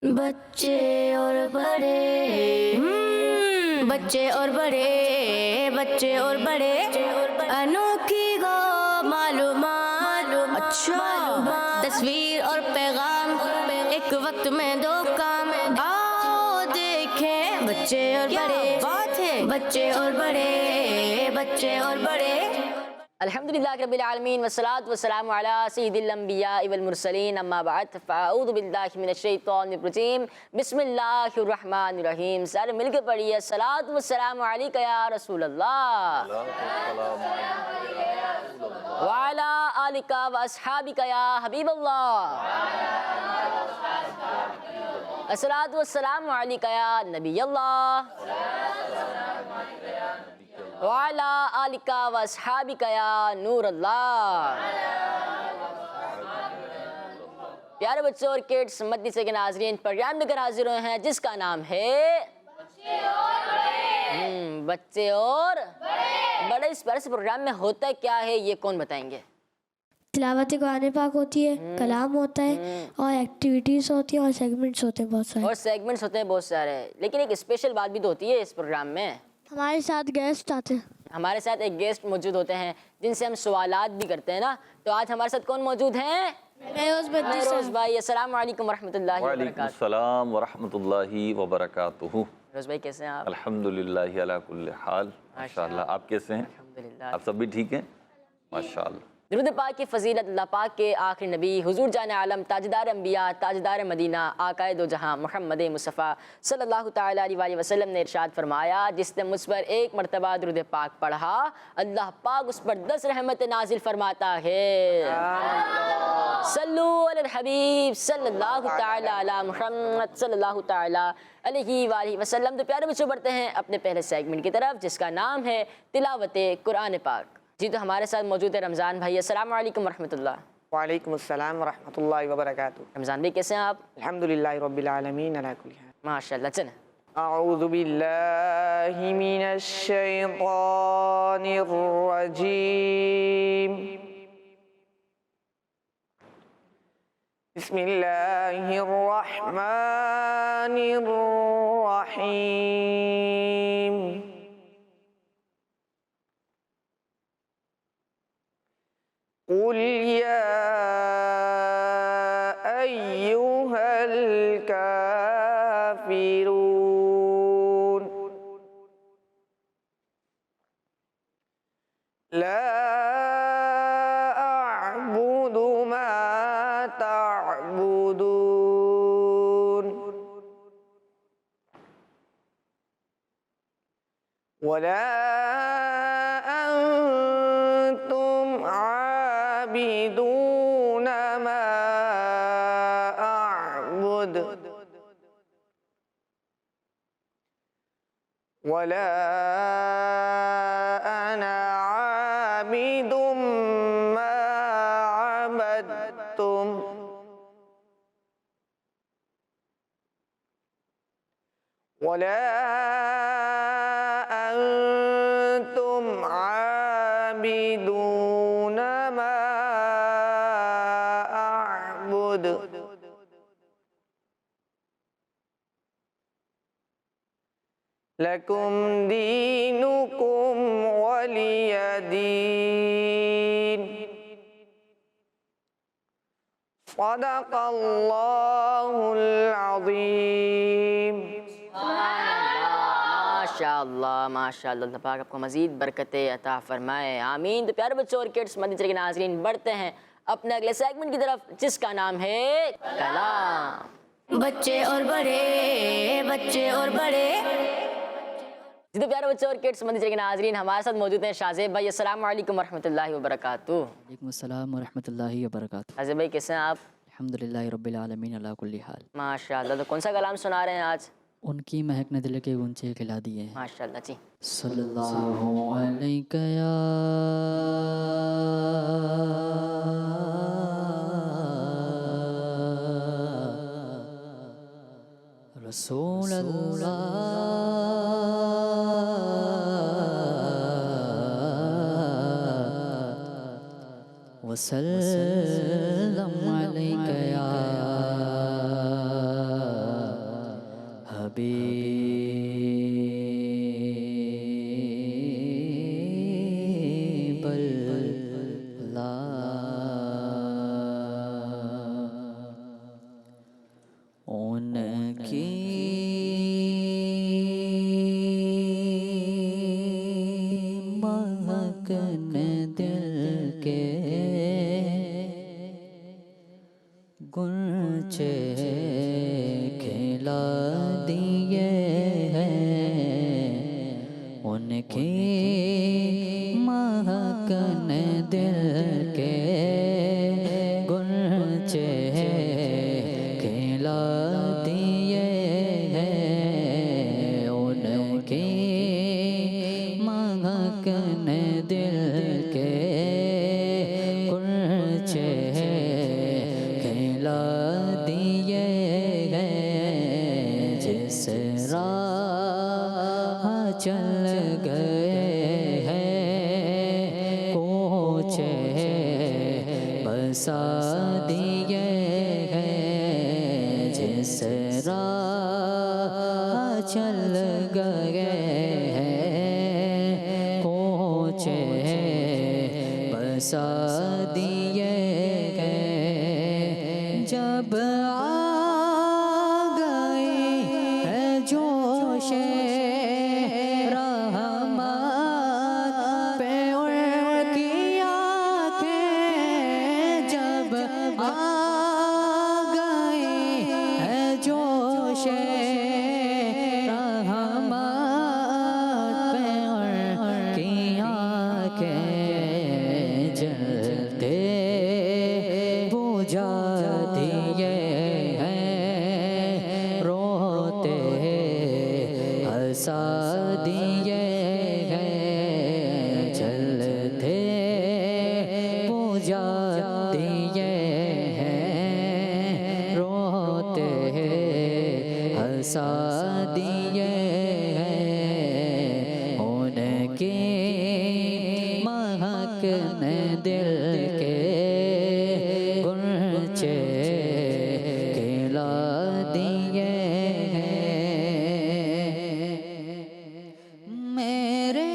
بچے اور بڑے بچے اور بڑے بچے اور بڑے انوکھی گو معلومات اچھا تصویر اور پیغام ایک وقت میں دو کام آؤ دیکھیں بچے اور بڑے بات ہے بچے اور بڑے بچے اور بڑے الحمدللہ رب العالمین والصلاة والسلام علی سید الانبیاء والمرسلین اما بعد فاعوذ باللہ من الشیطان الرجیم بسم اللہ الرحمن الرحیم. سارے مل کے پڑھیے الصلاۃ والسلام علیک یا رسول اللہ وعلی آلک واصحابک یا حبیب اللہ. الصلاۃ والسلام علیک یا نبی اللہ وعلیٰ آلک واصحابک یا نور اللہ. پیارے بچوں اور کڈس مدرسے کے ناظرین، پروگرام لے کر حاضر ہوئے ہیں جس کا نام ہے بچے اور بڑے. اس پیارے سے پروگرام میں ہوتا کیا ہے یہ کون بتائیں گے؟ تلاوت قرآن پاک ہوتی ہے، کلام ہوتا ہے اور ایکٹیویٹیز ہوتی ہیں اور سیگمنٹس ہوتے ہیں بہت سارے. اور سیگمنٹس ہوتے ہیں بہت سارے، لیکن ایک اسپیشل بات بھی تو ہوتی ہے اس پروگرام میں. ہمارے ساتھ گیسٹ آتے ہیں. ہمارے ساتھ ایک گیسٹ موجود ہوتے ہیں جن سے ہم سوالات بھی کرتے ہیں نا. تو آج ہمارے ساتھ کون موجود ہیں؟ مہروز بھائی. السلام علیکم ورحمۃ اللہ وعلیکم وبرکاتہ. السلام ورحمۃ اللہ وبرکاتہ. مہروز بھائی کیسے ہیں آپ؟ الحمدللہ علی کل حال. ماشاءاللہ. آپ کیسے ہیں؟ الحمدللہ. آپ سب بھی ٹھیک ہیں؟ ماشاءاللہ. درود پاک کی فضیلت اللہ پاک کے آخری نبی حضور جان عالم تاجدار انبیاء تاجدار مدینہ آقائے دو جہاں محمد مصطفیٰ صلی اللہ تعالیٰ علیہ وسلم نے ارشاد فرمایا، جس نے مجھ پر ایک مرتبہ درود پاک پڑھا اللہ پاک اس پر 10 رحمت نازل فرماتا ہے. صلو علی الحبیب صلی اللہ تعالیٰ علی محمد صلی اللہ تعالیٰ علیہ وآلہ وسلم. تو پیارے بچوں بڑھتے ہیں اپنے پہلے سیگمنٹ کی طرف جس کا نام ہے تلاوت قرآن پاک. جی تو ہمارے ساتھ موجود ہے رمضان بھائی. السلام علیکم ورحمۃ اللہ. وعلیکم السلام ورحمۃ اللہ وبرکاتہ. رمضان بھائی کیسے ہیں آپ؟ الحمدللہ رب العالمین علی کل حال. ماشاءاللہ. چلیں اعوذ باللہ من الشیطان الرجیم. بسم اللہ الرحمن الرحیم. قل یا ایہا الکافرون لا اعبد ما تعبدون ولا عابدون ما أعبد ولا أنا عابد ما عبدتم ولا أنتم عابدون ما أعبد لكم دينكم ولي دين. صدق الله العظيم. ماشاءاللہ ماشاءاللہ. اللہ پاک آپ کو مزید برکتیں عطا فرمائے. آمین. تو پیارے بچوں اور کڈس مدرسے کے ناظرین بڑھتے ہیں اپنے اگلے سیگمنٹ کی طرف جس کا نام ہے کلام. بچے اور بڑے بچے اور بڑے. جی تو پیارے بچوں اور کڈس مدرسے کے ناظرین ہمارے ساتھ موجود ہیں شاہ زیب بھائی. السلام علیکم ورحمۃ اللہ وبرکاتہ. وعلیکم السلام ورحمۃ اللہ وبرکاتہ. شاہ زیب بھائی کیسے ہیں آپ؟ الحمدللہ رب العالمین علی کل حال. ماشاءاللہ. تو کون سا کلام سنا رہے ہیں آج؟ ان کی مہک نے دل کے گنچے کھلا دیے. ماشاءاللہ. جی صلی اللہ علیہ یا رسول اللہ وسلم علیک یا حبیب اللہ ان کی مہکن دل کے گنچے کھلا دیے ہیں ان کی مہکن دل کے گنچے کھلا دیے ہیں ان کی مہکن دل کے گنچے کھلا دیے ہیں جس راہ چل گئے ہیں کوچے بسا دیے ہیں جس راہ چل گئے ہیں کوچے بسا دیے ہیں جب آ گئی ہے جوش رحمت پہ ان کی آنکھیں جب آ گئی ہے جوش رحمت پہ ان کی آنکھیں جلتے بجھا دیے ہیں روتے ہنسا دیے ہیں چلتے بجھا دیے ہیں روتے ہنسا دیے ہیں ان کی مہکن دل کے گنچے کھلا دیے ہیں میرے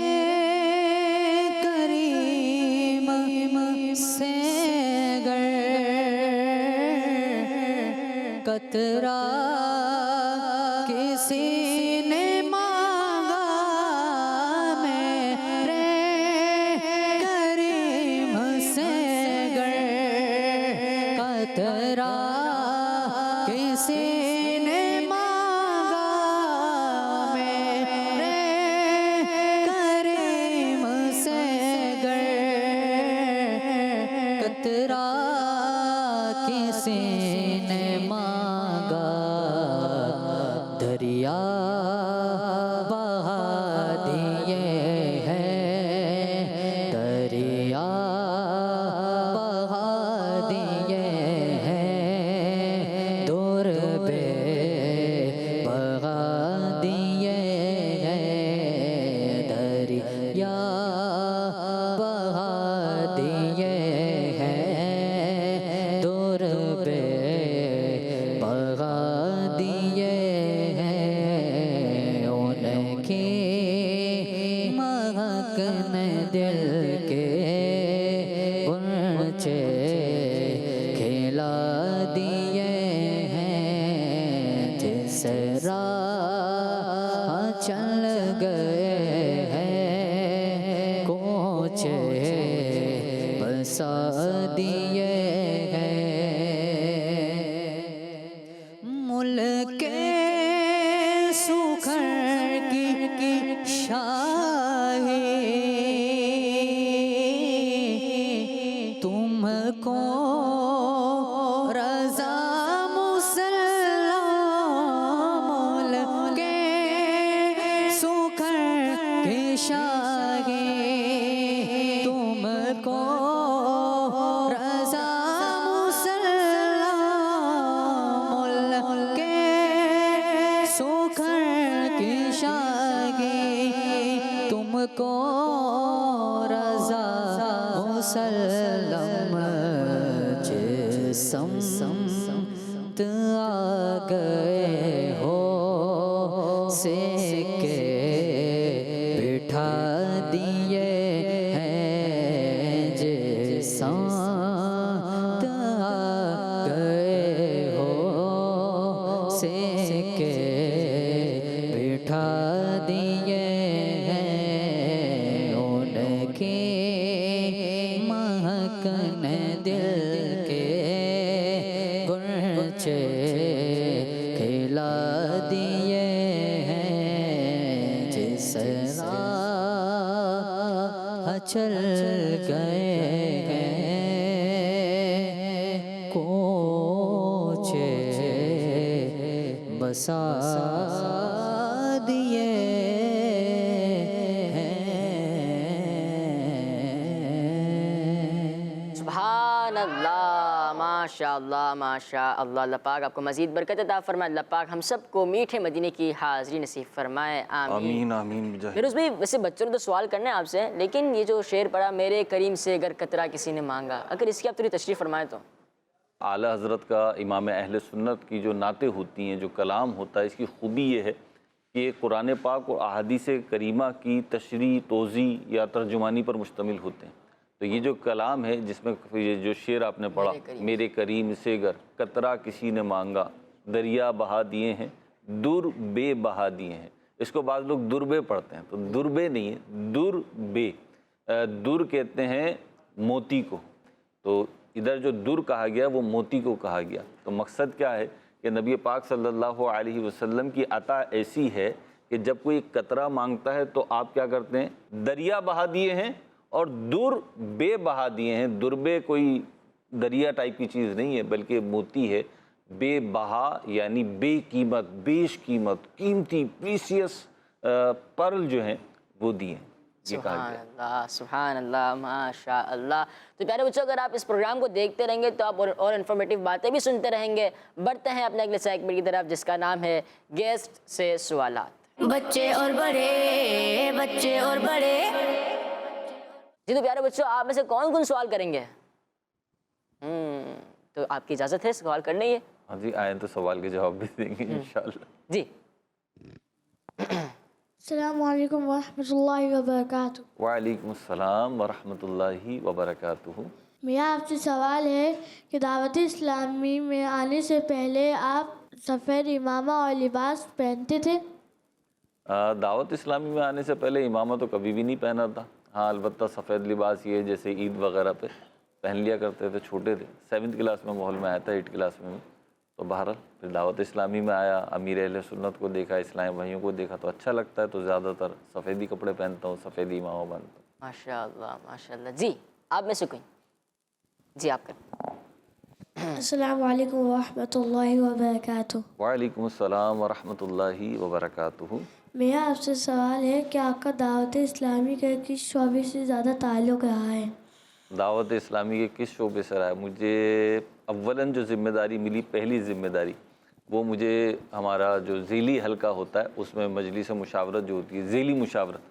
کریم سے گر قطرہ کسی نے مانگا میرے کریم سے گر قطرہ کسی نے مانگا میرے کریم سے گر قطرہ کسی نے مانگا دریا بہا دیے ہیں دریا بہا دیے ہیں دور پہ بہا دیے ہیں دریا بہا دیے ہیں دور پہ بہا دیے ہیں ان کی مہکن دل کے گنچے کھلا دیے ہیں جس راہ چل گئے ہیں کوچے بسا دیے ہیں ملک سکھر کی شاہی تم کو رضا مسلم ملک سکھر کی شاہی تم کو رضا مسلم ملک سکھر کی شاہی تم کو رضا مسلم جسم آ گئے ہو سے کے بٹھا دیے ہیں جس ساتھ گئے ہو سے کے بٹھا دیے ہیں ان کے مہکن دل کے گرچے کھلا دیے ہیں جس راہ چل گئے ہیں کوچے بسا دیے سبحان اللہ، ماشاء اللہ ماشاء اللہ۔ اللہ پاک آپ کو مزید برکت عطا فرمائے، اللہ پاک ہم سب کو میٹھے مدینے کی حاضری نصیب فرمائے، آمین آمین فیروز بھائی، ویسے بچوں نے تو سوال کرنا ہے آپ سے، لیکن یہ جو شعر پڑھا میرے کریم سے اگر قطرہ کسی نے مانگا، اگر اس کی آپ تھوڑی تشریح فرمائیں تو۔ اعلیٰ حضرت کا امام اہل سنت کی جو نعتیں ہوتی ہیں، جو کلام ہوتا ہے، اس کی خوبی یہ ہے کہ یہ قرآن پاک اور احادیث کریمہ کی تشریح، توضیح یا ترجمانی پر مشتمل ہوتے ہیں۔ تو یہ جو کلام ہے، جس میں یہ جو شعر آپ نے پڑھا، میرے کریم سے گر قطرہ کسی نے مانگا، دریا بہا دیے ہیں، در بے بہا دیے ہیں۔ اس کو بعض لوگ دربے پڑھتے ہیں، تو دربے نہیں ہے، در بے۔ در کہتے ہیں موتی کو، تو ادھر جو در کہا گیا وہ موتی کو کہا گیا۔ تو مقصد کیا ہے کہ نبی پاک صلی اللہ علیہ وسلم کی عطا ایسی ہے کہ جب کوئی قطرہ مانگتا ہے تو آپ کیا کرتے ہیں؟ دریا بہا دیے ہیں اور در بے بہا دیے ہیں۔ دربے کوئی دریا ٹائپ کی چیز نہیں ہے، بلکہ موتی ہے۔ بے بہا یعنی بے قیمت، بیش قیمت، قیمتی، پریسیس پرل جو ہیں وہ دیے ہیں۔ سبحان اللہ، سبحان اللہ، ماشاء اللہ۔ تو پیارے بچوں، اگر آپ اس پروگرام کو دیکھتے رہیں گے تو آپ اور انفارمیٹیو باتیں بھی سنتے رہیں گے۔ بڑھتے ہیں اپنے اگلے سیگمنٹ کی طرف، جس کا نام ہے گیسٹ سے سوالات۔ بچے اور بڑے، بچے اور بڑے۔ جی تو پیارے بچوں، آپ میں سے کون سوال کریں گے؟ تو آپ کی اجازت ہے سوال کرنے کی؟ ہاں جی، آئیں تو سوال کے جواب بھی دیں گے انشاءاللہ۔ جی السلام علیکم ورحمۃ اللہ وبرکاتہ۔ وعلیکم السلام ورحمۃ اللہ وبرکاتہ۔ میرا آپ سے سوال ہے کہ دعوت اسلامی میں آنے سے پہلے آپ سفید امامہ اور لباس پہنتے تھے؟ دعوت اسلامی میں آنے سے پہلے امامہ تو کبھی بھی نہیں پہنا تھا۔ ہاں البتہ سفید لباس یہ جیسے عید وغیرہ پہ پہن لیا کرتے تھے، چھوٹے تھے، 7th کلاس میں ماحول میں آیا تھا، 8th کلاس میں تو بہرحال پھر دعوت اسلامی میں آیا، امیر اہل سنت کو دیکھا، اسلامی بھائیوں کو دیکھا تو اچھا لگتا ہے، تو زیادہ تر سفیدی کپڑے پہنتا ہوں، سفیدی امامہ بنتا ہوں۔ ماشاء اللہ ماشاء اللہ۔ جی آپ میں سے کوئی؟ جی آپ کا۔ السلام علیکم ورحمۃ اللہ وبرکاتہ۔ وعلیکم السلام ورحمۃ اللہ وبرکاتہ۔ میرا آپ سے سوال ہے کہ آپ کا دعوت اسلامی کا کس شعبے سے زیادہ تعلق رہا ہے؟ دعوت اسلامی کے کس شعبے سے رہا ہے؟ مجھے اولاً جو ذمہ داری ملی، پہلی ذمہ داری وہ مجھے ہمارا جو ذیلی حلقہ ہوتا ہے اس میں مجلس مشاورت جو ہوتی ہے، ذیلی مشاورت،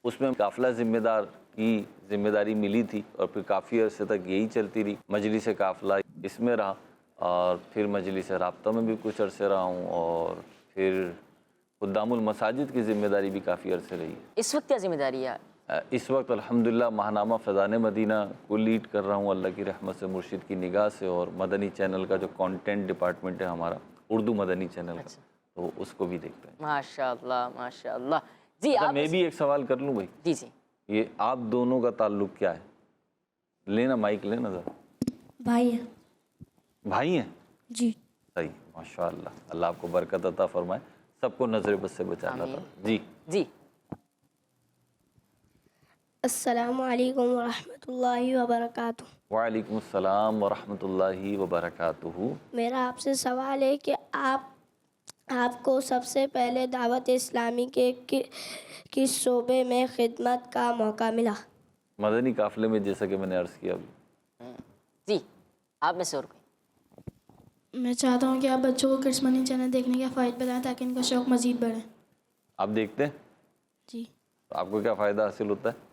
اس میں قافلہ ذمہ دار کی ذمہ داری ملی تھی، اور پھر کافی عرصے تک یہی چلتی رہی۔ مجلس قافلہ اس میں رہا، اور پھر مجلس رابطہ میں بھی کچھ عرصے رہا ہوں، اور پھر خدام المساجد کی ذمہ داری بھی کافی عرصے رہی ہے۔ اس وقت کیا ذمہ داری ہے؟ اس وقت الحمدللہ ماہنامہ فیضان مدینہ کو لیڈ کر رہا ہوں اللہ کی رحمت سے، مرشد کی نگاہ سے، اور مدنی چینل کا جو کانٹینٹ ڈپارٹمنٹ ہے ہمارا، اردو مدنی چینل کا، تو اس کو بھی دیکھتے ہیں۔ ماشاء اللہ ماشاء اللہ۔ جی آپ میں بھی ایک سوال کر لوں بھائی؟ جی جی۔ یہ آپ دونوں کا تعلق کیا ہے؟ لینا مائک لینا ذرا۔ بھائی ہیں۔ بھائی ہیں؟ جی۔ صحیح، ماشاء اللہ، اللہ آپ کو برکت عطا فرمائے، سب کو نظر بد سے بچا اللہ تعالیٰ۔ جی جی۔ السلام علیکم ورحمۃ اللہ وبرکاتہ۔ وعلیکم السلام ورحمۃ اللہ وبرکاتہ۔ میرا آپ سے سوال ہے کہ آپ کو سب سے پہلے دعوت اسلامی کے کس شعبے میں خدمت کا موقع ملا؟ مدنی قافلے میں، جیسا کہ میں نے عرض کیا ابھی۔ جی آپ میں سے اور کوئی؟ میں چاہتا ہوں کہ آپ بچوں کو کرس منی چینل دیکھنے کے فوائد بتائیں تاکہ ان کا شوق مزید بڑھے۔ آپ دیکھتے ہیں جی۔ تو آپ کو کیا فائدہ حاصل ہوتا ہے؟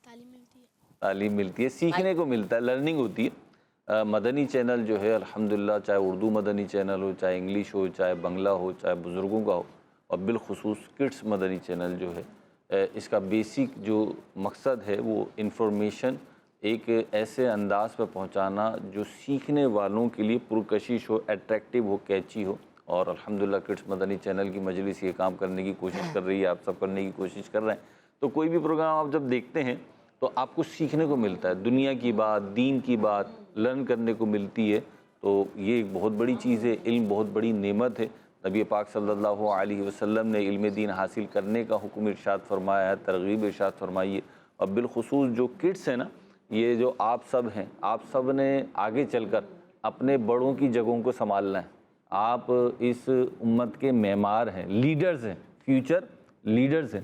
تعلیم ملتی ہے۔ تعلیم ملتی ہے، سیکھنے کو ملتا ہے، لرننگ ہوتی ہے۔ مدنی چینل جو ہے الحمدللہ، چاہے اردو مدنی چینل ہو، چاہے انگلش ہو، چاہے بنگلہ ہو، چاہے بزرگوں کا ہو، اور بالخصوص کڈس مدنی چینل جو ہے اس کا بیسک جو مقصد ہے وہ انفارمیشن ایک ایسے انداز پہ پہنچانا جو سیکھنے والوں کے لیے پرکشش ہو، ایٹریکٹیو ہو، کیچی ہو، اور الحمدللہ کڈس مدنی چینل کی مجلس یہ کام کرنے کی کوشش کر رہی ہے، آپ سب کرنے کی کوشش کر رہے ہیں۔ تو کوئی بھی پروگرام آپ جب دیکھتے ہیں تو آپ کو سیکھنے کو ملتا ہے، دنیا کی بات، دین کی بات لرن کرنے کو ملتی ہے، تو یہ ایک بہت بڑی چیز ہے۔ علم بہت بڑی نعمت ہے۔ نبی پاک صلی اللہ علیہ وسلم نے علم دین حاصل کرنے کا حکم ارشاد فرمایا ہے، ترغیب ارشاد فرمائی ہے، اور بالخصوص جو کڈس ہیں نا، یہ جو آپ سب ہیں، آپ سب نے آگے چل کر اپنے بڑوں کی جگہوں کو سنبھالنا ہے۔ آپ اس امت کے معمار ہیں، لیڈرز ہیں، فیوچر لیڈرز ہیں۔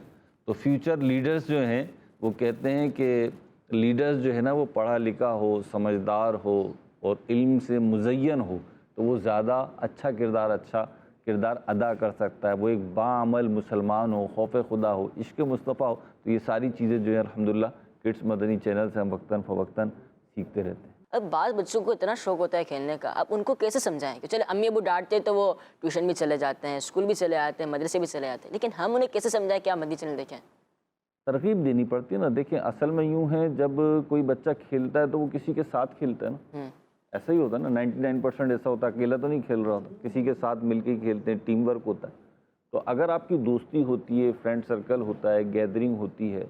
تو فیوچر لیڈرز جو ہیں وہ کہتے ہیں کہ لیڈرز جو ہے نا وہ پڑھا لکھا ہو، سمجھدار ہو اور علم سے مزین ہو، تو وہ زیادہ اچھا کردار ادا کر سکتا ہے۔ وہ ایک باعمل مسلمان ہو، خوف خدا ہو، عشق مصطفیٰ ہو۔ تو یہ ساری چیزیں جو ہے الحمدللہ کڈس مدنی چینل سے ہم وقتاً فوقتاً سیکھتے رہتے ہیں۔ اب بعض بچوں کو اتنا شوق ہوتا ہے کھیلنے کا، اب ان کو کیسے سمجھائیں کہ چلے امی ابو ڈانٹتے تو وہ ٹیوشن بھی چلے جاتے ہیں، اسکول بھی چلے آتے ہیں، مدرسے بھی چلے آتے ہیں، لیکن ہم انہیں کیسے سمجھائیں کہ آپ مدنی چینل دیکھیں؟ ترغیب دینی پڑتی ہے نا۔ دیکھیں اصل میں یوں ہے، جب کوئی بچہ کھیلتا ہے تو وہ کسی کے ساتھ کھیلتا ہے نا، ایسا ہی ہوتا ہے نا، 99% ایسا ہوتا ہے، اکیلا تو نہیں کھیل رہا ہوتا، کسی کے ساتھ مل کے کھیلتے ہیں، ٹیم ورک ہوتا ہے۔ تو اگر آپ کی دوستی ہوتی ہے، فرینڈ سرکل ہوتا ہے، گیدرنگ ہوتی ہے،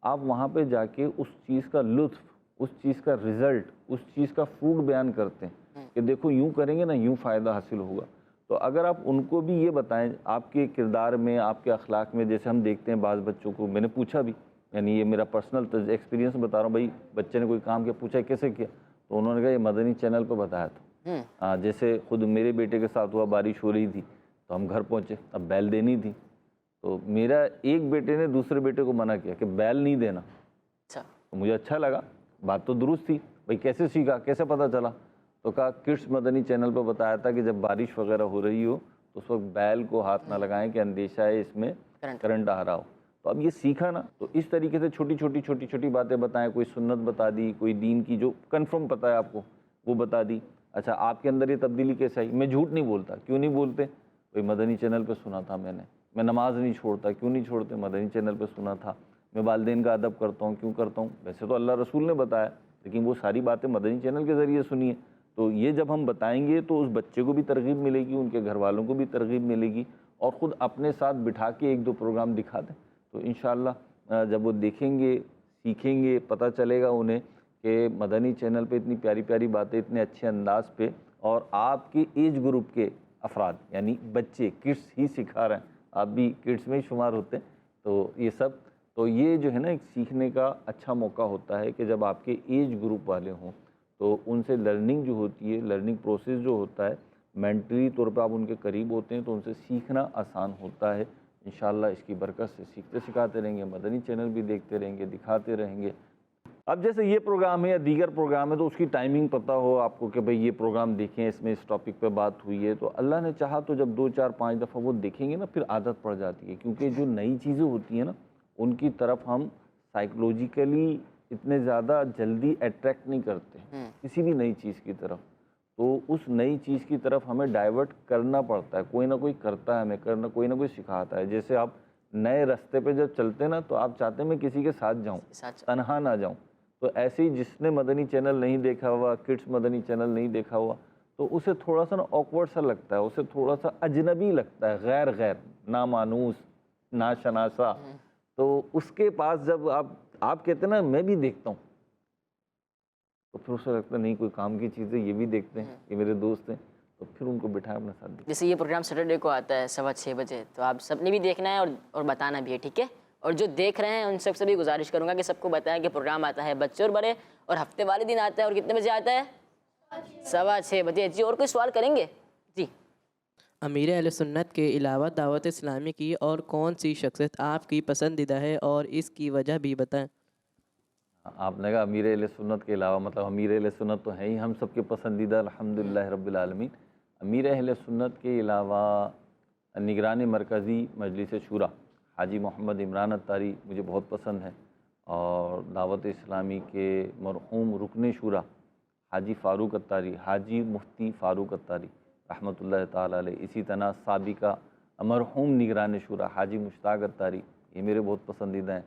آپ وہاں پہ جا کے اس چیز کا لطف، اس چیز کا رزلٹ، اس چیز کا فروٹ بیان کرتے ہیں کہ دیکھو یوں کریں گے نا یوں فائدہ حاصل ہوگا۔ تو اگر آپ ان کو بھی یہ بتائیں، آپ کے کردار میں، آپ کے اخلاق میں، جیسے ہم دیکھتے ہیں بعض بچوں کو، میں نے پوچھا بھی، یعنی یہ میرا پرسنل ایکسپیرینس بتا رہا ہوں، بھائی بچے نے کوئی کام کیا، پوچھا کیسے کیا، تو انہوں نے کہا یہ مدنی چینل پہ بتایا تھا۔ جیسے خود میرے بیٹے کے ساتھ ہوا، بارش ہو رہی تھی تو ہم گھر پہنچے، اب بیل دینی تھی، تو میرا ایک بیٹے نے دوسرے بیٹے کو منع کیا کہ بیل نہیں دینا۔ تو مجھے اچھا لگا، بات تو درست تھی، بھائی کیسے سیکھا، کیسے پتہ چلا؟ تو کہا کڈس مدنی چینل پہ بتایا تھا کہ جب بارش وغیرہ ہو رہی ہو تو اس وقت بیل کو ہاتھ نہ لگائیں کہ اندیشہ ہے اس میں کرنٹ آ رہا ہو۔ تو اب یہ سیکھا نا، تو اس طریقے سے چھوٹی چھوٹی باتیں بتائیں، کوئی سنت بتا دی، کوئی دین کی جو کنفرم پتہ ہے آپ کو وہ بتا دی۔ اچھا آپ کے اندر یہ تبدیلی کیسے آئی؟ میں جھوٹ نہیں بولتا، کیوں نہیں بولتے؟ کوئی مدنی چینل پہ سنا تھا میں نماز نہیں چھوڑتا، کیوں نہیں چھوڑتے؟ مدنی چینل پہ سنا تھا۔ میں والدین کا ادب کرتا ہوں، کیوں کرتا ہوں؟ ویسے تو اللہ رسول نے بتایا، لیکن وہ ساری باتیں مدنی چینل کے ذریعے سنی ہیں۔ تو یہ جب ہم بتائیں گے تو اس بچے کو بھی ترغیب ملے گی، ان کے گھر والوں کو بھی ترغیب ملے گی، اور خود اپنے ساتھ بٹھا کے ایک دو پروگرام دکھا دیں تو انشاءاللہ جب وہ دیکھیں گے، سیکھیں گے، پتہ چلے گا انہیں کہ مدنی چینل پہ اتنی پیاری پیاری باتیں اتنے اچھے انداز پہ، اور آپ کے ایج گروپ کے افراد یعنی بچے، کڈس ہی سکھا رہے ہیں، آپ بھی کڈس میں ہی شمار ہوتے ہیں، تو یہ سب، تو یہ جو ہے نا ایک سیکھنے کا اچھا موقع ہوتا ہے کہ جب آپ کے ایج گروپ والے ہوں تو ان سے لرننگ جو ہوتی ہے، لرننگ پروسیس جو ہوتا ہے، مینٹلی طور پہ آپ ان کے قریب ہوتے ہیں تو ان سے سیکھنا آسان ہوتا ہے۔ انشاءاللہ اس کی برکت سے سیکھتے سکھاتے رہیں گے، مدنی چینل بھی دیکھتے رہیں گے، دکھاتے رہیں گے۔ اب جیسے یہ پروگرام ہے یا دیگر پروگرام ہے تو اس کی ٹائمنگ پتہ ہو آپ کو کہ بھئی یہ پروگرام دیکھیں، اس میں اس ٹاپک پہ بات ہوئی ہے، تو اللہ نے چاہا تو جب 2 4 5 دفعہ وہ دیکھیں گے نا پھر عادت پڑ جاتی ہے، کیونکہ جو نئی چیزیں ہوتی ہیں نا ان کی طرف ہم سائیکولوجیکلی اتنے زیادہ جلدی اٹریکٹ نہیں کرتے کسی بھی نئی چیز کی طرف، تو اس نئی چیز کی طرف ہمیں ڈائیورٹ کرنا پڑتا ہے، کوئی نہ کوئی کرتا ہے، ہمیں کوئی نہ کوئی سکھاتا ہے۔ جیسے آپ نئے راستے پہ جب چلتے ہیں نا تو آپ چاہتے ہیں میں کسی کے ساتھ جاؤں، تنہا نہ جاؤں، تو ایسے ہی جس نے مدنی چینل نہیں دیکھا ہوا، کڈس مدنی چینل نہیں دیکھا ہوا، تو اسے تھوڑا سا نا آکورڈ سا لگتا ہے، اسے تھوڑا سا اجنبی لگتا ہے، غیر نامانوس، ناشناسا، تو اس کے پاس جب آپ کہتے ہیں نا میں بھی دیکھتا ہوں، تو پھر اسے لگتا ہے نہیں کوئی کام کی چیز ہے، یہ بھی دیکھتے ہیں، یہ میرے دوست ہیں، تو پھر ان کو بٹھائیں اپنے ساتھ۔ جیسے یہ پروگرام سیٹرڈے کو آتا ہے 6:15 بجے، تو آپ سب نے بھی دیکھنا ہے اور بتانا بھی ہے، ٹھیک ہے؟ اور جو دیکھ رہے ہیں ان سب سے بھی گزارش کروں گا کہ سب کو بتائیں کہ پروگرام آتا ہے بچے اور بڑے، اور ہفتے والے دن آتا ہے، اور کتنے بجے آتا ہے؟ 6:15 بجے۔ جی اور کوئی سوال کریں گے؟ جی۔ امیر اہل سنت کے علاوہ دعوت اسلامی کی اور کون سی شخصیت آپ کی پسندیدہ ہے اور اس کی وجہ بھی بتائیں؟ آپ نے کہا امیر اہل سنت کے علاوہ، مطلب امیر اہل سنت تو ہیں ہی ہم سب کے پسندیدہ الحمدللہ رب العالمین۔ امیر اہل سنت کے علاوہ نگران مرکزی مجلس شورا حاجی محمد عمران اتاری مجھے بہت پسند ہے، اور دعوت اسلامی کے مرحوم رکن شورا حاجی فاروق اتاری، حاجی مفتی فاروق اتاری رحمۃ اللہ تعالیٰ علیہ، اسی طرح سابقہ مرحوم نگران شورا حاجی مشتاق اتاری، یہ میرے بہت پسندیدہ ہیں،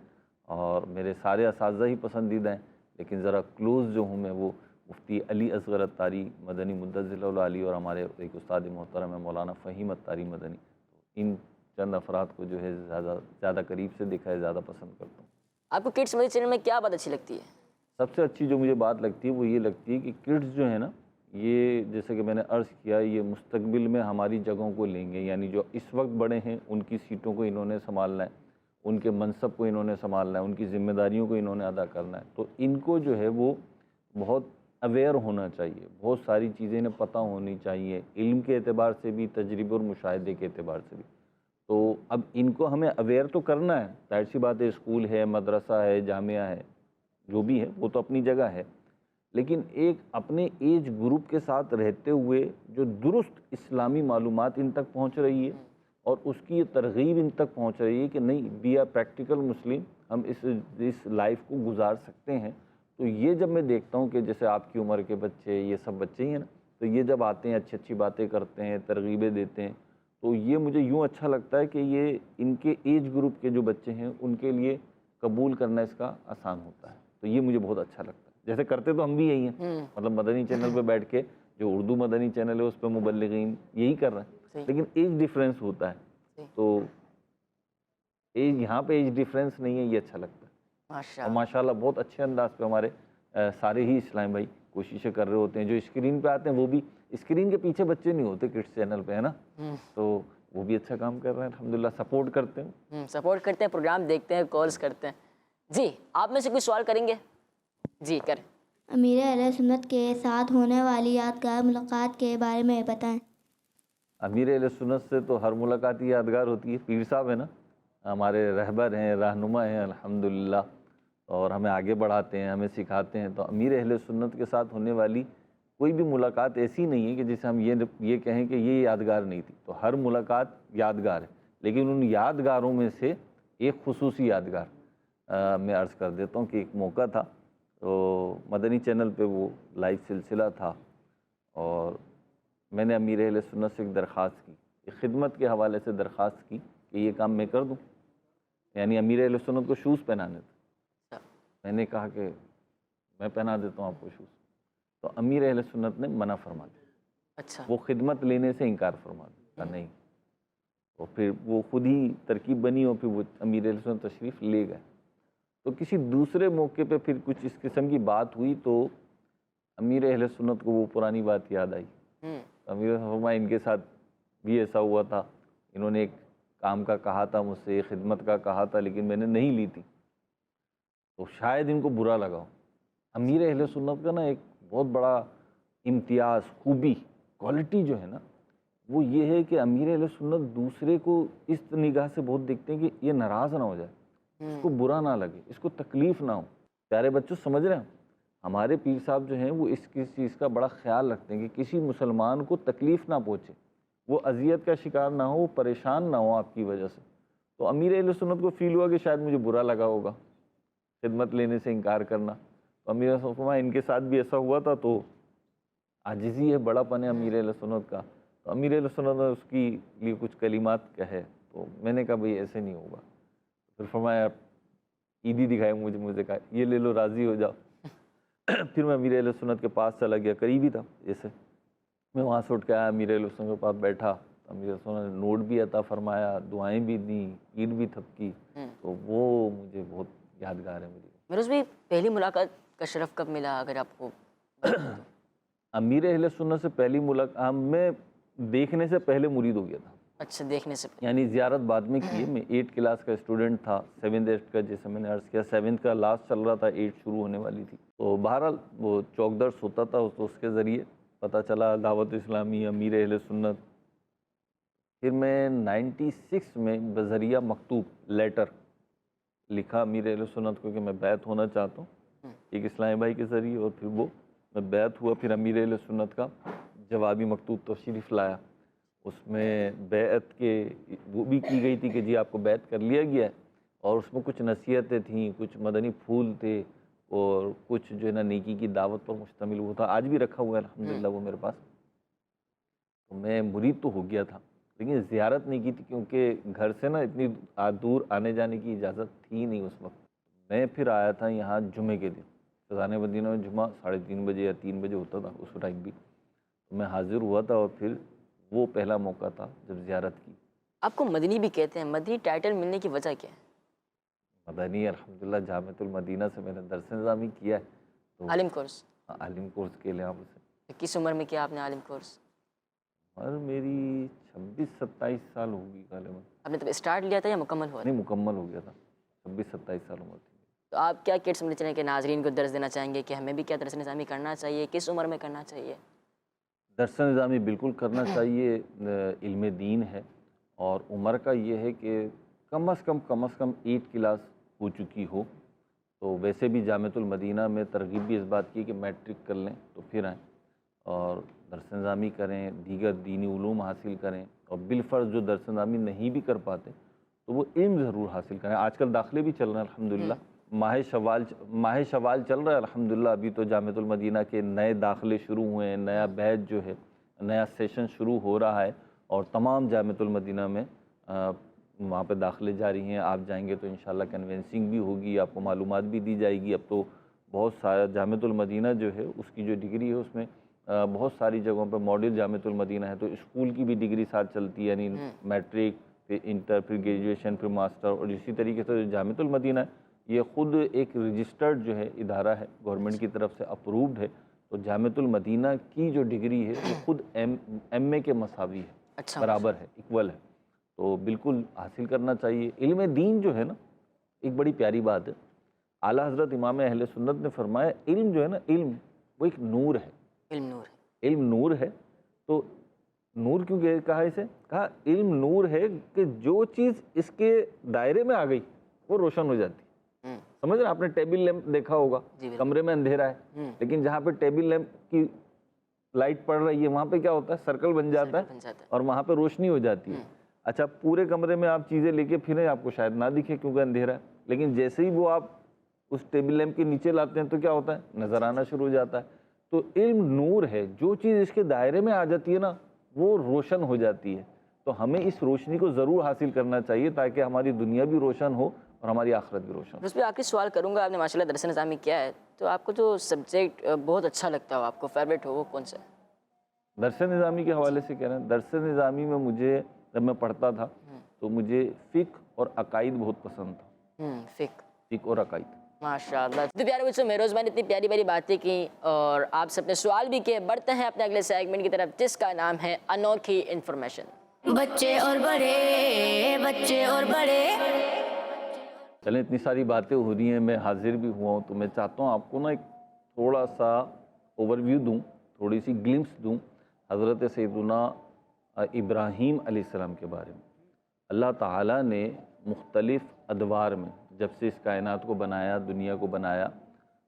اور میرے سارے اساتذہ ہی پسندیدہ ہیں، لیکن ذرا کلوز جو ہوں میں وہ مفتی علی اصغر اتاری مدنی مدظل العالی، اور ہمارے ایک استاد محترم ہے مولانا فہیم اتاری مدنی، ان چند افراد کو جو ہے زیادہ قریب سے دیکھا ہے، زیادہ پسند کرتا ہوں۔ آپ کو کڈس مدنی چینل میں کیا بات اچھی لگتی ہے؟ سب سے اچھی جو مجھے بات لگتی ہے وہ یہ لگتی ہے کہ کڈز جو ہے نا، یہ جیسے کہ میں نے عرض کیا، یہ مستقبل میں ہماری جگہوں کو لیں گے، یعنی جو اس وقت بڑے ہیں ان کی سیٹوں کو انہوں نے سنبھالنا ہے، ان کے منصب کو انہوں نے سنبھالنا ہے، ان کی ذمہ داریوں کو انہوں نے ادا کرنا ہے، تو ان کو جو ہے وہ بہت اویئر ہونا چاہیے، بہت ساری چیزیں انہیں پتہ ہونی چاہیے، علم کے اعتبار سے بھی، تجربے اور مشاہدے کے اعتبار سے بھی۔ تو اب ان کو ہمیں اویئر تو کرنا ہے، ظاہر سی بات ہے، اسکول ہے، مدرسہ ہے، جامعہ ہے، جو بھی ہے وہ تو اپنی جگہ ہے، لیکن ایک اپنے ایج گروپ کے ساتھ رہتے ہوئے جو درست اسلامی معلومات ان تک پہنچ رہی ہے، اور اس کی یہ ترغیب ان تک پہنچ رہی ہے کہ نہیں، بی آر پریکٹیکل مسلم، ہم اس لائف کو گزار سکتے ہیں۔ تو یہ جب میں دیکھتا ہوں کہ جیسے آپ کی عمر کے بچے، یہ سب بچے ہی ہیں نا، تو یہ جب آتے ہیں، اچھی اچھی باتیں کرتے ہیں، ترغیبیں دیتے ہیں، تو یہ مجھے یوں اچھا لگتا ہے کہ یہ ان کے ایج گروپ کے جو بچے ہیں ان کے لیے قبول کرنا اس کا آسان ہوتا ہے، تو یہ مجھے بہت اچھا لگتا ہے۔ جیسے کرتے تو ہم بھی یہی ہیں، مطلب مدنی چینل پہ بیٹھ کے جو اردو مدنی چینل ہے اس پہ مبلغین یہی کر رہے ہیں، لیکن ایج ڈیفرنس ہوتا ہے، تو ایج یہاں پہ ایج ڈیفرنس نہیں ہے، یہ اچھا لگتا ہے۔ اور ماشاءاللہ بہت اچھے انداز پہ ہمارے سارے ہی اسلام بھائی کوششیں کر رہے ہوتے ہیں، جو اسکرین پہ آتے ہیں وہ بھی، اسکرین کے پیچھے بچے نہیں ہوتے کڈس چینل پہ، ہے نا، تو وہ بھی اچھا کام کر رہے ہیں، الحمدللہ سپورٹ کرتے ہیں، پروگرام دیکھتے ہیں، کالز کرتے ہیں۔ جی آپ میں سے کوئی سوال کریں گے؟ جی کریں۔ امیر اہل سنت کے ساتھ ہونے والی یادگار ملاقات کے بارے میں بتائیں۔ امیر اہل سنت سے تو ہر ملاقات ہی یادگار ہوتی ہے، پیر صاحب ہیں نا، ہمارے رہبر ہیں، رہنما ہیں الحمدللہ، اور ہمیں آگے بڑھاتے ہیں، ہمیں سکھاتے ہیں، تو امیر اہل سنت کے ساتھ ہونے والی کوئی بھی ملاقات ایسی نہیں ہے کہ جسے ہم یہ کہیں کہ یہ یادگار نہیں تھی، تو ہر ملاقات یادگار ہے، لیکن ان یادگاروں میں سے ایک خصوصی یادگار میں عرض کر دیتا ہوں کہ ایک موقع تھا، تو مدنی چینل پہ وہ لائیو سلسلہ تھا، اور میں نے امیر اہل سنت سے ایک درخواست کی، ایک خدمت کے حوالے سے درخواست کی کہ یہ کام میں کر دوں، یعنی امیر اہل سنت کو شوز پہنانے تھے۔ میں نے کہا کہ میں پہنا دیتا ہوں آپ کو شوز، تو امیر اہل سنت نے منع فرما دیا، اچھا، وہ خدمت لینے سے انکار فرما دیا، نہیں، تو پھر وہ خود ہی ترکیب بنی، اور پھر وہ امیر اہل سنت تشریف لے گئے۔ تو کسی دوسرے موقع پہ پھر کچھ اس قسم کی بات ہوئی، تو امیر اہل سنت کو وہ پرانی بات یاد آئی، امیر فرمایا ان کے ساتھ بھی ایسا ہوا تھا، انہوں نے ایک کام کا کہا تھا مجھ سے، خدمت کا کہا تھا، لیکن میں نے نہیں لی تھی، تو شاید ان کو برا لگا ہو۔ امیر اہل سنت کا نا ایک بہت بڑا امتیاز، خوبی، کوالٹی جو ہے نا، وہ یہ ہے کہ امیر اہل سنت دوسرے کو اس نگاہ سے بہت دیکھتے ہیں کہ یہ ناراض نہ ہو جائے، اس کو برا نہ لگے، اس کو تکلیف نہ ہو۔ پیارے بچوں سمجھ رہے ہیں، ہمارے پیر صاحب جو ہیں وہ اس چیز کا بڑا خیال رکھتے ہیں کہ کسی مسلمان کو تکلیف نہ پہنچے، وہ اذیت کا شکار نہ ہو، وہ پریشان نہ ہو آپ کی وجہ سے۔ تو امیر اہل سنت کو فیل ہوا کہ شاید مجھے برا لگا ہوگا خدمت لینے سے انکار کرنا، تو امیر اہل سنت ان کے ساتھ بھی ایسا ہوا تھا، تو عاجزی ہے، بڑا پن ہے امیر اہل سنت کا، تو امیر اہل سنت نے اس کی لیے کچھ کلمات کہے، تو میں نے کہا بھئی ایسے نہیں ہوگا، پھر فرمایا عیدی دکھائے مجھے کہا یہ لے لو، راضی ہو جاؤ۔ پھر میں امیر اہل سنت کے پاس چلا گیا، قریب ہی تھا، جیسے میں وہاں سے اٹھ کے آیا، امیر اہل سنت کے پاس بیٹھا، امیر اہل سنت نے نوٹ بھی عطا فرمایا، دعائیں بھی دیں، عید بھی تھپکی، تو وہ مجھے بہت یادگار ہے میری۔ میرے بھی پہلی ملاقات کا شرف کب ملا اگر آپ کو؟ امیر اہل سنت سے پہلی ملاقات میں دیکھنے سے پہلے مرید ہو گیا تھا۔ اچھا، دیکھنے سے پہلے، یعنی زیارت بعد میں کی ہے، میں 8 کلاس کا اسٹوڈنٹ تھا، 7 8 کا، جیسے میں نے عرض کیا 7 کا لاسٹ چل رہا تھا، 8 شروع ہونے والی تھی، تو بہرحال وہ چوک درس ہوتا تھا، تو اس کے ذریعے پتہ چلا دعوت اسلامی، امیر اہل سنت۔ پھر میں 96 میں بذریعہ مکتوب لیٹر لکھا امیر اہل سنت کو کہ میں بیعت ہونا چاہتا ہوں، ایک اسلام بھائی کے ذریعے، اور پھر وہ میں بیعت ہوا۔ پھر امیر اہل سنت کا جوابی مکتوب تشریف لایا، اس میں بیعت کے وہ بھی کی گئی تھی کہ جی آپ کو بیعت کر لیا گیا ہے، اور اس میں کچھ نصیحتیں تھیں، کچھ مدنی پھول تھے، اور کچھ جو ہے نا نیکی کی دعوت پر مشتمل وہ تھا، آج بھی رکھا ہوا ہے الحمدللہ وہ میرے پاس۔ تو میں مرید تو ہو گیا تھا، لیکن زیارت نہیں کی تھی کیونکہ گھر سے نا اتنی دور آنے جانے کی اجازت تھی نہیں اس وقت. میں پھر آیا تھا یہاں جمعے کے دن. خزانہ مدینہ میں جمعہ 3:30 بجے یا 3 بجے ہوتا تھا اس ٹائم بھی. میں حاضر ہوا تھا اور پھر وہ پہلا موقع تھا جب زیارت کی. آپ کو مدنی بھی کہتے ہیں، مدنی ٹائٹل ملنے کی وجہ کیا ہے؟ مدنی الحمدللہ جامعۃ المدینہ سے میں نے درس نظامی کیا ہے. تو عالم کورس عالم کورس کے لحاظ سے کس عمر میں کیا آپ نے عالم کورس؟ اور میری 26-27 سال ہوگی غالباً. آپ نے تب اسٹارٹ لیا تھا یا مکمل ہوا تھا؟ نہیں مکمل ہو گیا تھا. 26-27 سال عمر تھی. تو آپ کیا کٹ سمجھتے ہیں کہ ناظرین کو درس دینا چاہیں گے کہ ہمیں بھی کیا درس نظامی کرنا چاہیے، کس عمر میں کرنا چاہیے؟ درس نظامی بالکل کرنا چاہیے. علم دین ہے اور عمر کا یہ ہے کہ کم از کم 8 کلاس ہو چکی ہو. تو ویسے بھی جامعۃ المدینہ میں ترغیب بھی اس بات کی کہ میٹرک کر لیں تو پھر آئیں اور درس نظامی کریں، دیگر دینی علوم حاصل کریں. اور بالفرض جو درس نظامی نہیں بھی کر پاتے تو وہ علم ضرور حاصل کریں. آج کل داخلے بھی چل رہے ہیں الحمدللہ. ماہ شوال چل رہا ہے الحمدللہ. ابھی تو جامعۃ المدینہ کے نئے داخلے شروع ہوئے ہیں، نیا بیچ جو ہے، نیا سیشن شروع ہو رہا ہے اور تمام جامعۃ المدینہ میں وہاں پہ داخلے جاری ہیں. آپ جائیں گے تو انشاءاللہ کنوینسنگ بھی ہوگی، آپ کو معلومات بھی دی جائے گی. اب تو بہت سارا جامعۃ المدینہ جو ہے اس کی جو ڈگری ہے اس میں بہت ساری جگہوں پہ ماڈل جامعۃ المدینہ ہے. تو اسکول کی بھی ڈگری ساتھ چلتی ہے، یعنی میٹرک، پھر انٹر، پھر گریجویشن، پھر ماسٹر. اور اسی طریقے سے جامعۃ المدینہ یہ خود ایک رجسٹرڈ جو ہے ادارہ ہے، گورنمنٹ کی طرف سے اپرووڈ ہے. تو جامعۃ المدینہ کی جو ڈگری ہے وہ خود ایم اے کے مساوی ہے، برابر ہے، ایکول ہے. تو بالکل حاصل کرنا چاہیے. علم دین جو ہے نا ایک بڑی پیاری بات ہے. اعلیٰ حضرت امام اہل سنت نے فرمایا علم جو ہے نا، علم وہ ایک نور ہے. علم نور ہے. علم نور ہے. تو نور کیوں کہا اسے؟ کہا علم نور ہے کہ جو چیز اس کے دائرے میں آ گئی وہ روشن ہو جاتی. سمجھ رہے ہیں؟ آپ نے ٹیبل لیمپ دیکھا ہوگا، کمرے میں اندھیرا ہے لیکن جہاں پہ ٹیبل لیمپ کی لائٹ پڑ رہی ہے وہاں پہ کیا ہوتا ہے؟ سرکل بن جاتا ہے اور وہاں پہ روشنی ہو جاتی ہے. اچھا پورے کمرے میں آپ چیزیں لے کے پھریں آپ کو شاید نہ دکھے کیونکہ اندھیرا ہے، لیکن جیسے ہی وہ آپ اس ٹیبل لیمپ کے نیچے لاتے ہیں تو کیا ہوتا ہے؟ نظر آنا شروع ہو جاتا ہے. تو علم نور ہے، جو چیز اس کے دائرے میں آ جاتی ہے نا وہ روشن ہو جاتی ہے. تو ہمیں اس روشنی کو ضرور حاصل کرنا چاہیے تاکہ ہماری دنیا بھی روشن ہو اور ہماری آخرت بھی روشن ہو. اس پہ آپ کی سوال کروں گا، آپ نے ماشاءاللہ درس نظامی کیا ہے، تو آپ کو جو سبجیکٹ بہت اچھا لگتا ہو، آپ کو فیوریٹ ہو، وہ کون سا ہے؟ درس نظامی کے حوالے سے کہہ رہے ہیں، درس نظامی میں مجھے جب میں پڑھتا تھا تو مجھے فقہ اور عقائد بہت پسند تھا. فقہ اور عقائد. ماشاءاللہ. تو پیارے بچوں، مہروز بھائی نے اتنی پیاری پیاری باتیں کی اور آپ سے اپنے سوال بھی کیے. بڑھتے ہیں اپنے اگلے سیگمنٹ کی طرف جس کا نام ہے انوکھی انفارمیشن. بچے اور بڑے چلیں اتنی ساری باتیں ہو رہی ہیں، میں حاضر بھی ہوا ہوں تو میں چاہتا ہوں آپ کو نا ایک تھوڑا سا اوور ویو دوں، تھوڑی سی گلمس دوں حضرت سیدنا ابراہیم علیہ السلام کے بارے میں. اللہ تعالیٰ نے مختلف ادوار میں جب سے اس کائنات کو بنایا، دنیا کو بنایا،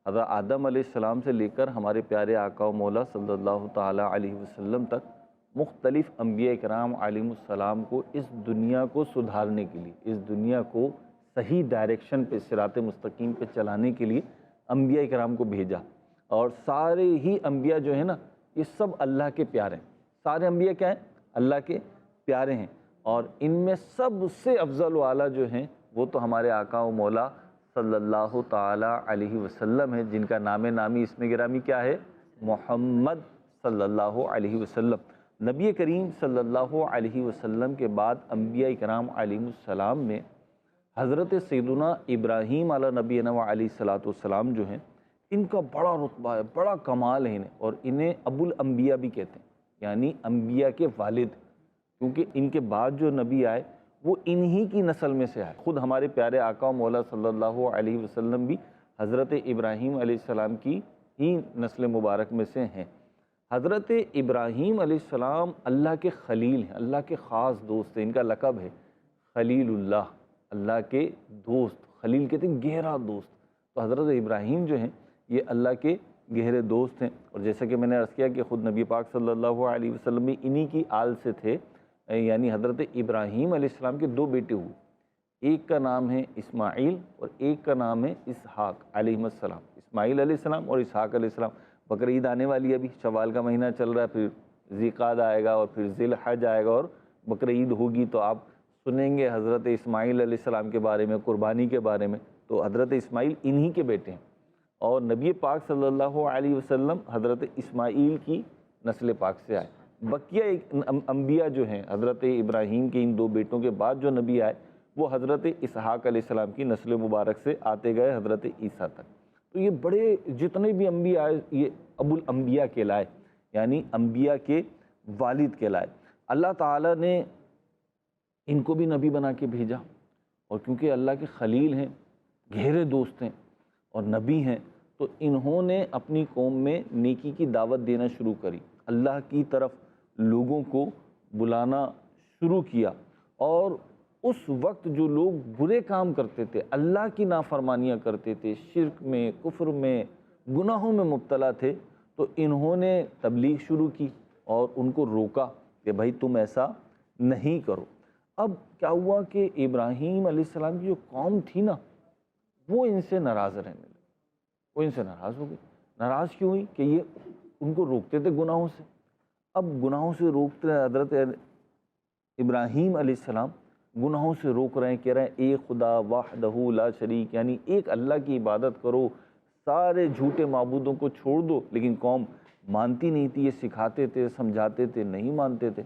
حضرت آدم علیہ السلام سے لے کر ہمارے پیارے آقا و مولا صلی اللہ تعالیٰ علیہ وسلم تک مختلف انبیاء کرام علیہ السلام کو اس دنیا کو سدھارنے کے لیے، اس دنیا کو صحیح ڈائریکشن پہ، صراط مستقیم پہ چلانے کے لیے انبیاء کرام کو بھیجا. اور سارے ہی انبیاء جو ہیں نا یہ سب اللہ کے پیارے ہیں. سارے انبیاء کیا ہیں؟ اللہ کے پیارے ہیں. اور ان میں سب سے افضل و اعلیٰ جو ہیں وہ تو ہمارے آقا و مولا صلی اللہ تعالیٰ علیہ وسلم ہیں، جن کا نام نامی اسم گرامی کیا ہے؟ محمد صلی اللہ علیہ وسلم. نبی کریم صلی اللہ علیہ وسلم کے بعد انبیاء کرام علیہ السلام میں حضرت سیدنا ابراہیم علیہ نبینا علیہ الصلوۃ والسلام جو ہیں ان کا بڑا رتبہ ہے، بڑا کمال ہے انہیں، اور انہیں ابو الانبیاء بھی کہتے ہیں، یعنی انبیاء کے والد، کیونکہ ان کے بعد جو نبی آئے وہ انہی کی نسل میں سے آئے. خود ہمارے پیارے آقا و مولا صلی اللہ علیہ وسلم بھی حضرت ابراہیم علیہ السلام کی ہی نسل مبارک میں سے ہیں. حضرت ابراہیم علیہ السلام اللہ کے خلیل ہیں، اللہ کے خاص دوست ہیں. ان کا لقب ہے خلیل اللہ، اللہ کے دوست. خلیل کہتے ہیں گہرا دوست. تو حضرت ابراہیم جو ہیں یہ اللہ کے گہرے دوست ہیں. اور جیسا کہ میں نے عرض کیا کہ خود نبی پاک صلی اللہ علیہ وسلم بھی انہی کی آل سے تھے، یعنی حضرت ابراہیم علیہ السلام کے دو بیٹے ہوئے، ایک کا نام ہے اسماعیل اور ایک کا نام ہے اسحاق علیہ السلام. اسماعیل علیہ السلام اور اسحاق علیہ السلام. بقرعید آنے والی ہے، ابھی شوال کا مہینہ چل رہا ہے، پھر ذی قعدہ آئے گا اور پھر ذی الحج آئے گا اور بقرعید ہوگی تو آپ سنیں گے حضرت اسماعیل علیہ السلام کے بارے میں، قربانی کے بارے میں. تو حضرت اسماعیل انہی کے بیٹے ہیں، اور نبی پاک صلی اللہ علیہ وسلم حضرت اسماعیل کی نسل پاک سے آئے. بقیہ انبیاء جو ہیں، حضرت ابراہیم کے ان 2 بیٹوں کے بعد جو نبی آئے وہ حضرت اسحاق علیہ السلام کی نسل مبارک سے آتے گئے حضرت عیسیٰ تک. تو یہ بڑے جتنے بھی انبیاء آئے یہ ابو الانبیاء کہلائے، یعنی انبیاء کے والد کہلائے. اللہ تعالیٰ نے ان کو بھی نبی بنا کے بھیجا، اور کیونکہ اللہ کے خلیل ہیں، گہرے دوست ہیں اور نبی ہیں، تو انہوں نے اپنی قوم میں نیکی کی دعوت دینا شروع کری، اللہ کی طرف لوگوں کو بلانا شروع کیا. اور اس وقت جو لوگ برے کام کرتے تھے، اللہ کی نافرمانیاں کرتے تھے، شرک میں، کفر میں، گناہوں میں مبتلا تھے، تو انہوں نے تبلیغ شروع کی اور ان کو روکا کہ بھائی تم ایسا نہیں کرو. اب کیا ہوا کہ ابراہیم علیہ السلام کی جو قوم تھی نا، وہ ان سے ناراض رہنے لگی، وہ ان سے ناراض ہو گئی. ناراض کیوں ہوئی؟ کہ یہ ان کو روکتے تھے گناہوں سے. اب گناہوں سے روکتے ہیں، حضرت ابراہیم علیہ السلام گناہوں سے روک رہے ہیں، کہہ رہے ہیں ایک خدا وحدہ لا شریک، یعنی ایک اللہ کی عبادت کرو، سارے جھوٹے معبودوں کو چھوڑ دو. لیکن قوم مانتی نہیں تھی، یہ سکھاتے تھے، سمجھاتے تھے، نہیں مانتے تھے.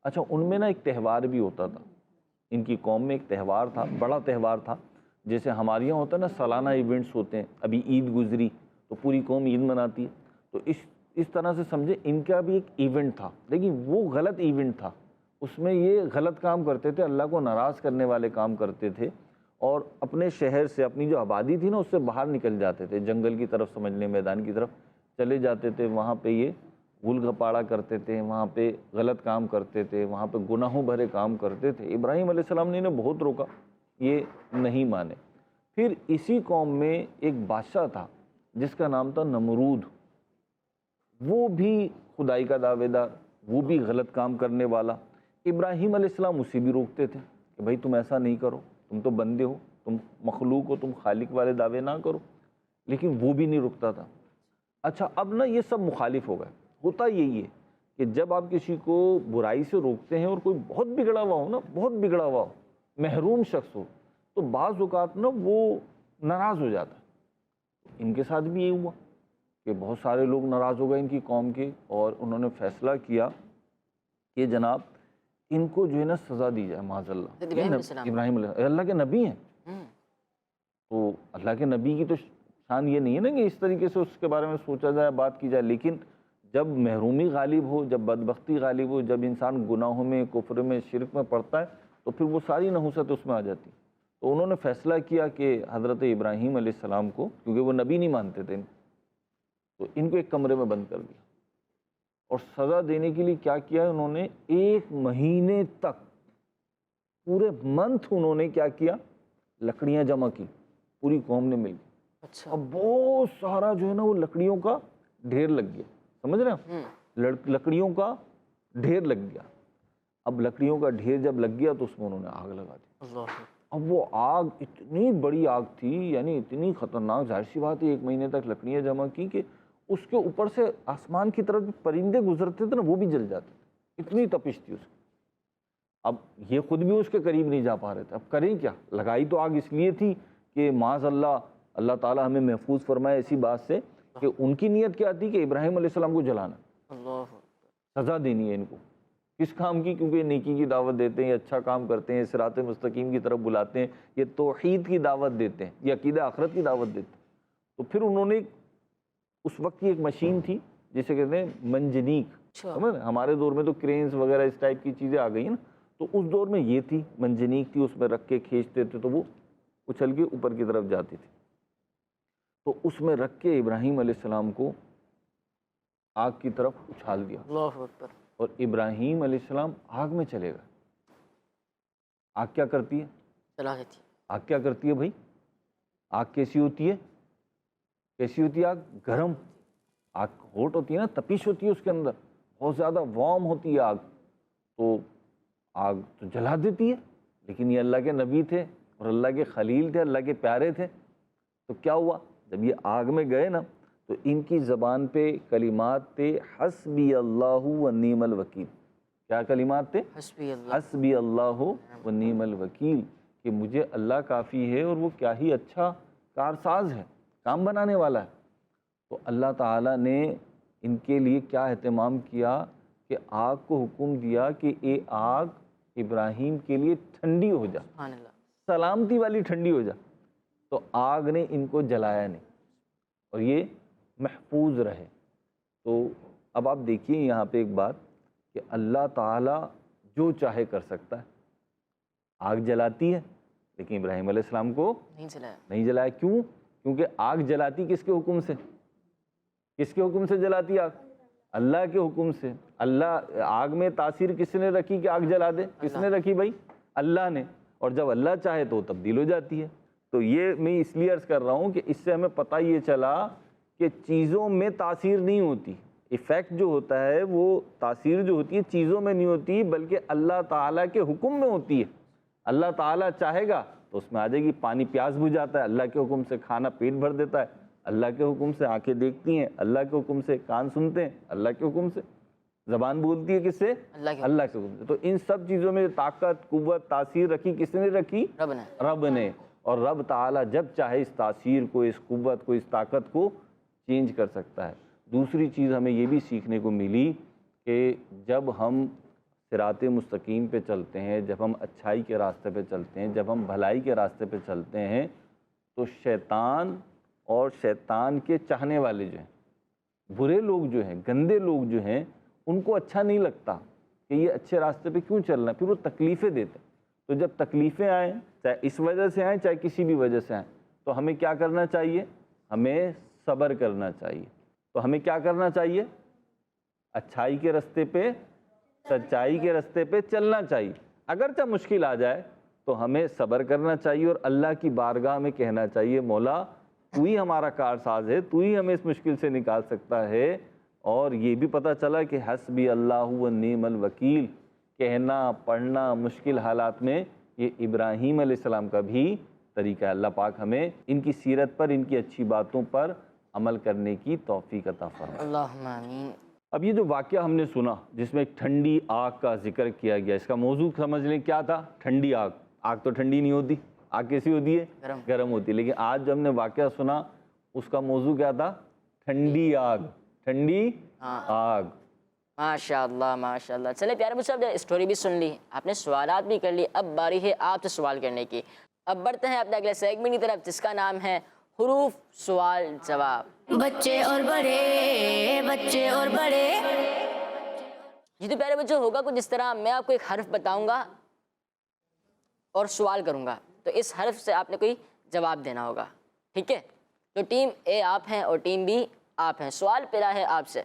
اچھا، ان میں نا ایک تہوار بھی ہوتا تھا، ان کی قوم میں ایک تہوار تھا، بڑا تہوار تھا. جیسے ہمارے یہاں ہوتا ہے نا سالانہ ایونٹس ہوتے ہیں، ابھی عید گزری تو پوری قوم عید مناتی ہے، تو اس طرح سے سمجھے ان کا بھی ایک ایونٹ تھا. لیکن وہ غلط ایونٹ تھا، اس میں یہ غلط کام کرتے تھے، اللہ کو ناراض کرنے والے کام کرتے تھے، اور اپنے شہر سے، اپنی جو آبادی تھی نا اس سے باہر نکل جاتے تھے، جنگل کی طرف سمجھ لیں، میدان کی طرف چلے جاتے تھے. وہاں پہ یہ غل گپاڑا کرتے تھے، وہاں پہ غلط کام کرتے تھے، وہاں پہ گناہوں بھرے کام کرتے تھے. ابراہیم علیہ السلام نے انہیں بہت روکا، یہ نہیں مانے. پھر اسی قوم میں ایک بادشاہ تھا جس کا نام تھا نمرود، وہ بھی خدائی کا دعوے دار، وہ بھی غلط کام کرنے والا. ابراہیم علیہ السلام اسے بھی روکتے تھے کہ بھائی تم ایسا نہیں کرو، تم تو بندے ہو، تم مخلوق ہو، تم خالق والے دعوے نہ کرو. لیکن وہ بھی نہیں رکتا تھا. اچھا، اب نا یہ سب مخالف ہو گئے. ہوتا یہی ہے کہ جب آپ کسی کو برائی سے روکتے ہیں اور کوئی بہت بگڑا ہوا ہو نا، بہت بگڑا ہوا ہو، محروم شخص ہو، تو بعض اوقات نا وہ ناراض ہو جاتا ہے. ان کے ساتھ بھی یہ ہوا کہ بہت سارے لوگ ناراض ہو گئے ان کی قوم کے، اور انہوں نے فیصلہ کیا کہ جناب ان کو جو ہے نا سزا دی جائے. معاذ اللہ، ابراہیم علیہ اللہ کے نبی ہیں، تو اللہ کے نبی کی تو شان یہ نہیں ہے نا کہ اس طریقے سے اس کے بارے میں سوچا جائے، بات کی جائے. لیکن جب محرومی غالب ہو، جب بدبختی غالب ہو، جب انسان گناہوں میں، کفر میں، شرک میں پڑتا ہے، تو پھر وہ ساری نحوست اس میں آ جاتی. تو انہوں نے فیصلہ کیا کہ حضرت ابراہیم علیہ السلام کو، کیونکہ وہ نبی نہیں مانتے تھے، تو ان کو ایک کمرے میں بند کر دیا. اور سزا دینے کے لیے کیا کیا انہوں نے، 1 مہینے تک، پورے منتھ انہوں نے کیا کیا، لکڑیاں جمع کی، پوری قوم نے مل کے. اچھا، اب بہت سارا جو ہے نا وہ لکڑیوں کا ڈھیر لگ گیا، سمجھ رہے ہیں، لکڑیوں کا ڈھیر لگ گیا. اب لکڑیوں کا ڈھیر جب لگ گیا تو اس میں انہوں نے آگ لگا دی. اب وہ آگ اتنی بڑی آگ تھی، یعنی اتنی خطرناک، ظاہر سی بات ہے 1 مہینے تک لکڑیاں جمع کی کہ اس کے اوپر سے آسمان کی طرف پرندے گزرتے تھے نا، وہ بھی جل جاتے تھے، اتنی تپش تھی اس کی. اب یہ خود بھی اس کے قریب نہیں جا پا رہے تھے. اب کریں کیا؟ لگائی تو آگ اس لیے تھی کہ معاذ اللہ، اللہ تعالیٰ ہمیں محفوظ فرمائے ایسی بات سے، کہ ان کی نیت کیا تھی کہ ابراہیم علیہ السلام کو جلانا، سزا دینی ہے ان کو. کس کام کی؟ کیونکہ یہ نیکی کی دعوت دیتے ہیں، یہ اچھا کام کرتے ہیں، صراط مستقیم کی طرف بلاتے ہیں، یہ توحید کی دعوت دیتے ہیں، یہ عقیدہ آخرت کی دعوت دیتے ہیں. تو پھر انہوں نے اس وقت کی ایک مشین تھی جسے کہتے ہیں منجنیق، سمجھ؟ ہمارے دور میں تو کرینز وغیرہ اس ٹائپ کی چیزیں آ گئی ہیں نا، تو اس دور میں یہ تھی، منجنیق تھی، اس میں رکھ کے کھینچتے تھے تو وہ اچھل کے اوپر کی طرف جاتی تھی. تو اس میں رکھ کے ابراہیم علیہ السلام کو آگ کی طرف اچھال دیا. اللہ اکبر. اور ابراہیم علیہ السلام آگ میں چلے گئے. آگ کیا کرتی ہے؟ چلا دیتی. آگ کیا کرتی ہے بھائی؟ آگ کیسی ہوتی ہے؟ کیسی ہوتی ہے آگ؟ گرم. آگ ہوٹ ہوتی ہے نا، تپش ہوتی ہے اس کے اندر، بہت زیادہ وارم ہوتی ہے آگ. تو آگ تو جلا دیتی ہے، لیکن یہ اللہ کے نبی تھے اور اللہ کے خلیل تھے، اللہ کے پیارے تھے. تو کیا ہوا؟ جب یہ آگ میں گئے نا تو ان کی زبان پہ کلمات تھے، حسبی اللہ و نعم الوکیل. کیا کلمات تھے؟ حسبی اللہ حسبی اللہ و نعم الوکیل، کہ مجھے اللہ کافی ہے اور وہ کیا ہی اچھا کارساز ہے، کام بنانے والا ہے۔ تو اللہ تعالیٰ نے ان کے لیے کیا اہتمام کیا کہ آگ کو حکم دیا کہ اے آگ ابراہیم کے لیے ٹھنڈی ہو جا، سبحان اللہ، سلامتی والی ٹھنڈی ہو جا۔ تو آگ نے ان کو جلایا نہیں اور یہ محفوظ رہے۔ تو اب آپ دیکھیے یہاں پہ ایک بات کہ اللہ تعالیٰ جو چاہے کر سکتا ہے۔ آگ جلاتی ہے لیکن ابراہیم علیہ السلام کو نہیں جلایا۔ کیوں؟ کیونکہ آگ جلاتی کس کے حکم سے؟ کس کے حکم سے جلاتی آگ؟ اللہ کے حکم سے۔ اللہ آگ میں تاثیر کس نے رکھی کہ آگ جلا دے؟ کس نے رکھی بھائی؟ اللہ نے۔ اور جب اللہ چاہے تو تبدیل ہو جاتی ہے۔ تو یہ میں اس لیے عرض کر رہا ہوں کہ اس سے ہمیں پتہ یہ چلا کہ چیزوں میں تاثیر نہیں ہوتی، ایفیکٹ جو ہوتا ہے وہ تاثیر جو ہوتی ہے چیزوں میں نہیں ہوتی بلکہ اللہ تعالیٰ کے حکم میں ہوتی ہے۔ اللہ تعالیٰ چاہے گا تو اس میں آ جائے گی، پانی پیاس بجھ جاتا ہے، اللہ کے حکم سے کھانا پیٹ بھر دیتا ہے، اللہ کے حکم سے آنکھیں دیکھتی ہیں، اللہ کے حکم سے کان سنتے ہیں، اللہ کے حکم سے زبان بولتی ہے، کس سے؟ اللہ کے حکم سے۔ تو ان سب چیزوں میں طاقت، قوت، تاثیر رکھی کس نے رکھی؟ رب نے۔ اور رب تعالیٰ جب چاہے اس تاثیر کو، اس قوت کو، اس طاقت کو چینج کر سکتا ہے۔ دوسری چیز ہمیں یہ بھی سیکھنے کو ملی کہ جب ہم صراط مستقیم پہ چلتے ہیں، جب ہم اچھائی کے راستے پہ چلتے ہیں، جب ہم بھلائی کے راستے پہ چلتے ہیں تو شیطان اور شیطان کے چاہنے والے جو ہیں، برے لوگ جو ہیں، گندے لوگ جو ہیں، ان کو اچھا نہیں لگتا کہ یہ اچھے راستے پہ کیوں چل رہا ہے، پھر وہ تکلیفیں دیتے ہیں۔ تو جب تکلیفیں آئیں، چاہے اس وجہ سے آئیں چاہے کسی بھی وجہ سے آئیں، تو ہمیں کیا کرنا چاہیے؟ ہمیں صبر کرنا چاہیے۔ تو ہمیں کیا کرنا چاہیے؟ اچھائی کے راستے پہ، سچائی کے راستے پہ چلنا چاہیے۔ اگرچہ مشکل آ جائے تو ہمیں صبر کرنا چاہیے اور اللہ کی بارگاہ میں کہنا چاہیے، مولا تو ہی ہمارا کارساز ہے، تو ہی ہمیں اس مشکل سے نکال سکتا ہے۔ اور یہ بھی پتہ چلا کہ حسبی اللہ و نعم الوکیل کہنا پڑھنا مشکل حالات میں یہ ابراہیم علیہ السلام کا بھی طریقہ ہے۔ اللہ پاک ہمیں ان کی سیرت پر، ان کی اچھی باتوں پر عمل کرنے کی توفیق عطا فرمائے۔ اللہم آمین۔ اب یہ جو واقعہ ہم نے سنا جس میں ایک ٹھنڈی آگ کا ذکر کیا گیا، اس کا موضوع سمجھ لیں کیا تھا؟ ٹھنڈی آگ۔ آگ تو ٹھنڈی نہیں ہوتی، آگ کیسی ہوتی ہے؟ گرم ہوتی ہے۔ لیکن آج جو ہم نے واقعہ سنا اس کا موضوع کیا تھا؟ ٹھنڈی آگ، ٹھنڈی آگ۔ ماشاء اللہ ماشاء اللہ۔ چلے پیارے مجھ سے اسٹوری بھی سن لی، آپ نے سوالات بھی کر لی، اب باری ہے آپ سے سوال کرنے کی۔ اب بڑھتے ہیں اپنے اگلے سیگمنٹ کی طرف جس کا نام ہے حروف سوال جواب۔ بچے اور بڑے، بچے اور بڑے۔ جی تو پیارے بچوں ہوگا کچھ اس طرح، میں آپ کو ایک حرف بتاؤں گا اور سوال کروں گا، تو اس حرف سے آپ نے کوئی جواب دینا ہوگا، ٹھیک ہے؟ تو ٹیم اے آپ ہیں اور ٹیم بی آپ ہیں۔ سوال پہلا ہے آپ سے،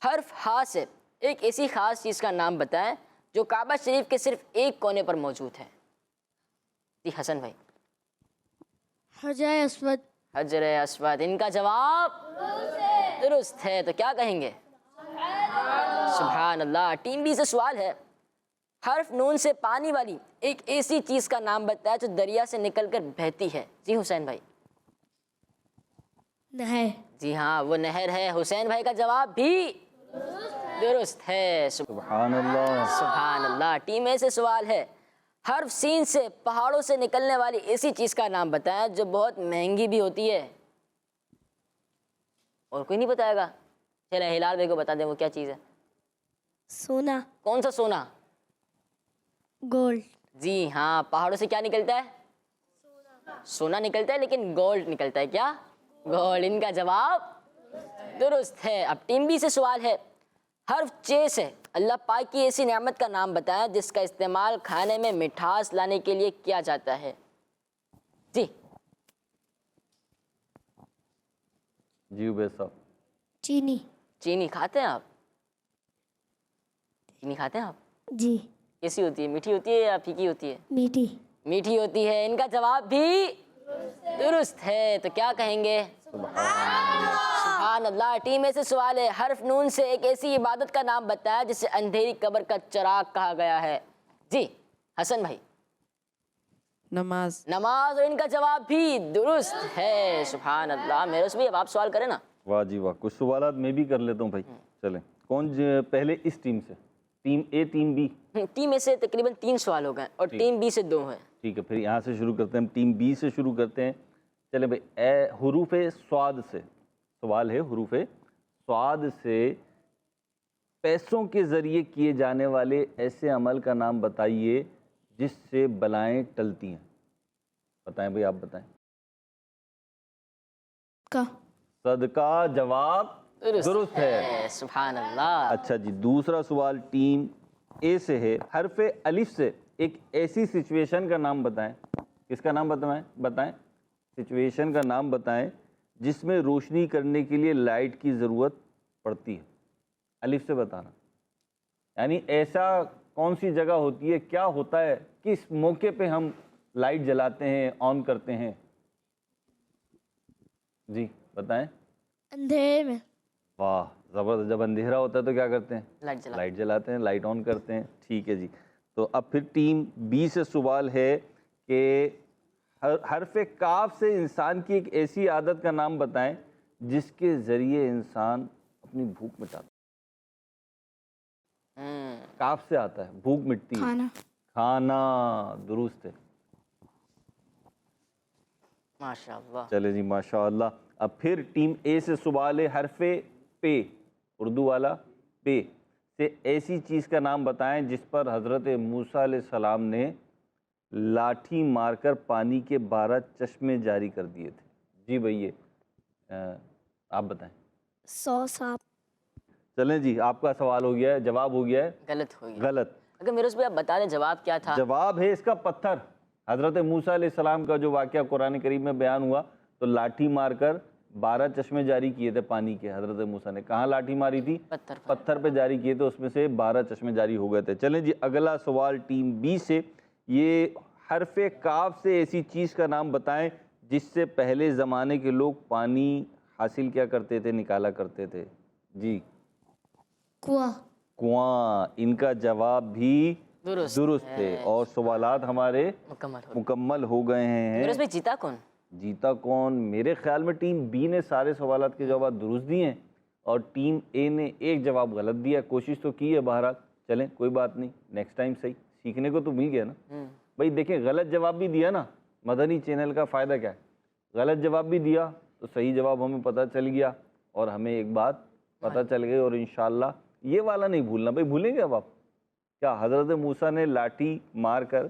حرف ہا سے ایک ایسی خاص چیز کا نام بتائیں جو کعبہ شریف کے صرف ایک کونے پر موجود ہے۔ جی حسن بھائی۔ حجر اسود۔ حجر اسود، ان کا جواب درست ہے، تو کیا کہیں گے؟ سبحان اللہ۔ ٹیم بی سے سوال ہے، حرف نون سے پانی والی ایک ایسی چیز کا نام بتائیں جو دریا سے نکل کر بہتی ہے۔ جی حسین بھائی۔ نہر۔ جی ہاں وہ نہر ہے، حسین بھائی کا جواب بھی درست ہے۔ سبحان اللہ۔ سبحان اللہ۔ ٹیم اے سے سوال ہے، حرف سین سے پہاڑوں سے نکلنے والی ایسی چیز کا نام بتائیں جو بہت مہنگی بھی ہوتی ہے۔ اور کوئی نہیں بتائے گا؟ چلیں ہلال بھائی کو بتا دیں وہ کیا چیز ہے۔ سونا۔ کون سا سونا؟ گولڈ۔ جی ہاں، پہاڑوں سے کیا نکلتا ہے؟ سونا نکلتا ہے، لیکن گولڈ نکلتا ہے۔ کیا؟ گولڈ۔ ان کا جواب درست ہے۔ اب ٹیم بی سے سوال ہے، حرف چے سے اللہ پاک کی ایسی نعمت کا نام بتائیں جس کا استعمال کھانے میں مٹھاس لانے کے لیے کیا جاتا ہے۔ جی جی عبید صاحب۔ چینی۔ چینی کھاتے ہیں آپ؟ چینی کھاتے ہیں آپ؟ جی۔ کیسی ہوتی ہے؟ میٹھی ہوتی ہے یا پھیکی ہوتی ہے؟ میٹھی۔ میٹھی ہوتی ہے۔ ان کا جواب بھی درست ہے، تو کیا کہیں گے؟ سبحان اللہ۔ ٹیم اے سے سوال ہے، حرف نون سے ایک ایسی عبادت کا نام بتایا جسے اندھیری قبر کا چراغ کہا گیا ہے۔ جی حسن بھائی۔ نماز۔ نماز، اور ان کا جواب بھی درست ہے۔ سبحان اللہ۔ میرے سے بھی اب آپ سوال کریں نا۔ واہ جی واہ، کچھ سوالات میں بھی کر لیتا ہوں بھائی۔ چلیں، کون پہلے اس ٹیم سے؟ Team A team B? Team A سے تقریباً 3 سوال ہو گئے اور ٹیم بی سے 2 ہیں. ٹھیک ہے، پھر یہاں سے شروع کرتے ہیں، ہم ٹیم بی سے شروع کرتے ہیں. چلیں بھائی، حروف صاد سے سوال ہے. حروف صاد سے پیسوں کے ذریعے کیے جانے والے ایسے عمل کا نام بتائیے جس سے بلائیں ٹلتی ہیں. بتائیں بھائی، آپ بتائیں. کا صدقہ جواب درست ہے. سبحان اللہ. اچھا جی، دوسرا سوال ٹیم اے سے ہے. حرف الف سے ایک ایسی سچویشن کا نام بتائیں. کس کا نام بتائیں؟ سچویشن کا نام بتائیں جس میں روشنی کرنے کے لیے لائٹ کی ضرورت پڑتی ہے. الف سے بتانا، یعنی ایسا کون سی جگہ ہوتی ہے، کیا ہوتا ہے، کس موقع پہ ہم لائٹ جلاتے ہیں، آن کرتے ہیں. جی بتائیں. اندھیرے میں. واہ زبردست. جب اندھیرا ہوتا ہے تو کیا کرتے ہیں؟ لائٹ جلاتے ہیں، لائٹ آن کرتے ہیں. ٹھیک ہے جی. تو اب پھر ٹیم بی سے سوال ہے کہ حرف کاف سے انسان کی ایک ایسی عادت کا نام بتائیں جس کے ذریعے انسان اپنی بھوک مٹاتا ہے. کاف سے آتا ہے، بھوک مٹتی ہے. کھانا. کھانا درست ہے. ماشاء اللہ. چلے جی ماشاء اللہ. اب پھر ٹیم اے سے سوال ہے. حرف پے، اردو والا پے سے ایسی چیز کا نام بتائیں جس پر حضرت موسیٰ علیہ السلام نے لاٹھی مار کر پانی کے 12 چشمے جاری کر دیے تھے. جی بھائی یہ آپ بتائیں. 100 سانپ. چلیں جی، آپ کا سوال ہو گیا ہے، جواب ہو گیا ہے غلط ہو گیا. غلط. اگر میرے بھائی آپ بتا دیں جواب کیا تھا. جواب ہے اس کا پتھر. حضرت موسیٰ علیہ السلام کا جو واقعہ قرآن کریم میں بیان ہوا تو لاٹھی مار کر 12 چشمے جاری کیے تھے پانی کے. حضرت موسیٰ نے کہاں لاٹھی ماری تھی؟ پتھر پہ جاری کیے تھے، اس میں سے 12 چشمے جاری ہو گئے تھے. چلیں جی اگلا سوال ٹیم بی سے. یہ حرف کاف سے ایسی چیز کا نام بتائیں جس سے پہلے زمانے کے لوگ پانی حاصل کیا کرتے تھے، نکالا کرتے تھے. جی کنواں. کنواں. ان کا جواب بھی درست ہے اور سوالات ہمارے مکمل ہو گئے ہیں. میرے بھائی جیتا کون؟ جیتا کون؟ میرے خیال میں ٹیم بی نے سارے سوالات کے جوابات درست دیے ہیں اور ٹیم اے نے ایک جواب غلط دیا. کوشش تو کی ہے بہرحال. چلیں کوئی بات نہیں، نیکسٹ ٹائم صحیح. سیکھنے کو تو مل گیا نا بھائی. دیکھیں غلط جواب بھی دیا نا، مدنی چینل کا فائدہ کیا ہے؟ غلط جواب بھی دیا تو صحیح جواب ہمیں پتہ چل گیا اور ہمیں ایک بات پتہ چل گئی. اور انشاءاللہ یہ والا نہیں بھولنا بھائی. بھولیں گے اب آپ کیا حضرت موسیٰ نے لاٹھی مار کر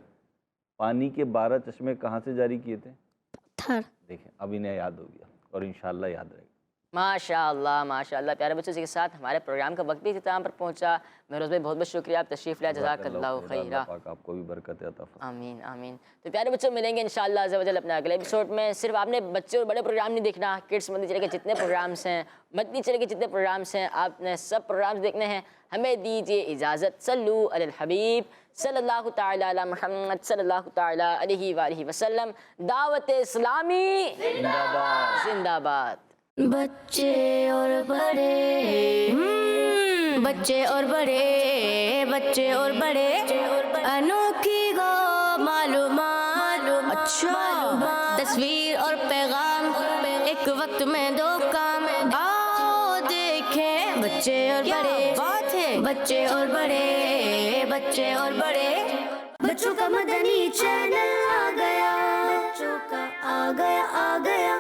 پانی کے 12 چشمے کہاں سے جاری کیے تھے؟ پتھر. دیکھیں اب انہیں یاد ہو گیا اور انشاءاللہ یاد رہے گا. ماشاءاللہ ماشاءاللہ. پیارے بچوں کے ساتھ ہمارے پروگرام کا وقت بھی اختتام پر پہنچا. مہروز بھائی بہت بہت شکریہ، آپ تشریف لائے. جزاک اللہ خیرہ. اللہ پاک آپ کو بھی برکت عطا فرمائے. آمین آمین. تو پیارے بچوں ملیں گے انشاءاللہ عز و جل اپنے اگلے ایپیسوڈ میں. صرف آپ نے بچے اور بڑے پروگرام نہیں دیکھنا، کڈس مدنی چینل کے جتنے پروگرامس ہیں، مدنی چینل کے جتنے پروگرامس ہیں، آپ نے سب پروگرامس دیکھنے ہیں. ہمیں دیجیے اجازت. صلو علی الحبیب صلی اللہ تعالی علی محمد صلی اللہ تعالی علیہ وآلہ وسلم. دعوت اسلامی زندہ باد زندہ باد. بچے اور بڑے بچے اور بڑے بچے اور بڑے انوکھی گو معلومات. اچھا تصویر اور پیغام ایک وقت میں 2 کام. آؤ دیکھیں بچے اور بڑے. بات ہے بچے اور بڑے بچے اور بڑے. بچوں کا مدنی چینل آ گیا، بچوں کا آ گیا